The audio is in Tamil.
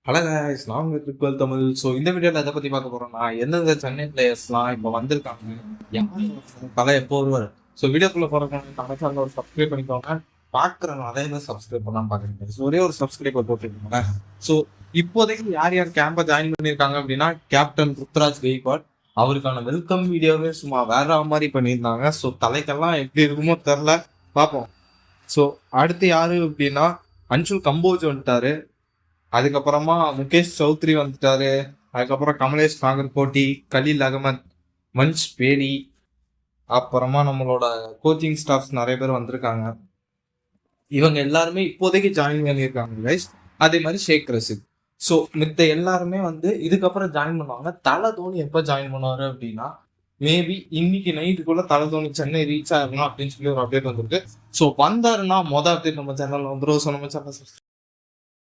ஹலோ guys, நான் உங்க ட்ரிபிள் தமிழ். ஸோ இந்த வீடியோவில் எதை பற்றி பார்க்க போகிறோம்னா எந்தெந்த சென்னை பிளேயர்ஸ்லாம் இப்போ வந்திருக்காங்க, யார் தலை எப்போ வருவார். ஸோ வீடியோக்குள்ளே போகிறவங்க நம்ம சேனல் ஒரு சப்ஸ்கிரைப் பண்ணிக்கோங்க. பார்க்குறவங்க நிறைய பேர் சப்ஸ்கிரைப் பண்ணாமல் பார்க்குறீங்க. ஸோ ஒரே ஒரு சப்ஸ்கிரைபர் போட்டுருக்கோங்க. ஸோ இப்போதைக்கு யார் யார் கேம்பை ஜாயின் பண்ணியிருக்காங்க அப்படின்னா கேப்டன் ருத்ராஜ் கெய்க்வாட். அவருக்கான வெல்கம் வீடியோவே சும்மா வேற மாதிரி பண்ணியிருந்தாங்க. ஸோ தலைக்கெல்லாம் எப்படி இருக்குமோ தெரில, பார்ப்போம். ஸோ அடுத்து யாரு அப்படின்னா அன்சுல் கம்போஜ் வந்துட்டாரு. அதுக்கப்புறமா முகேஷ் சௌத்ரி வந்துட்டாரு. அதுக்கப்புறம் கமலேஷ் நாகர்கோட்டி, கலீல் அகமத், மன்ஷ் பேடி, அப்புறமா நம்மளோட கோச்சிங் ஸ்டாஃப்ஸ் நிறைய பேர் வந்திருக்காங்க. இவங்க எல்லாருமே இப்போதைக்கு ஜாயின் பண்ணியிருக்காங்க கைஸ். அதே மாதிரி ஷேக் ரசித். ஸோ மித்த எல்லாருமே இதுக்கப்புறம் ஜாயின் பண்ணுவாங்க. தலை தோனி எப்போ ஜாயின் பண்ணுவாரு அப்படின்னா மேபி இன்னைக்கு நைட்டுக்குள்ள தலை தோனி சென்னை ரீச் ஆகணும் அப்படின்னு சொல்லி ஒரு அப்டேட் வந்துருக்கு. ஸோ வந்தாருன்னா மொதல் அப்டேட் நம்ம சேனல் வந்துடும். ஸோ நம்ம சேனல்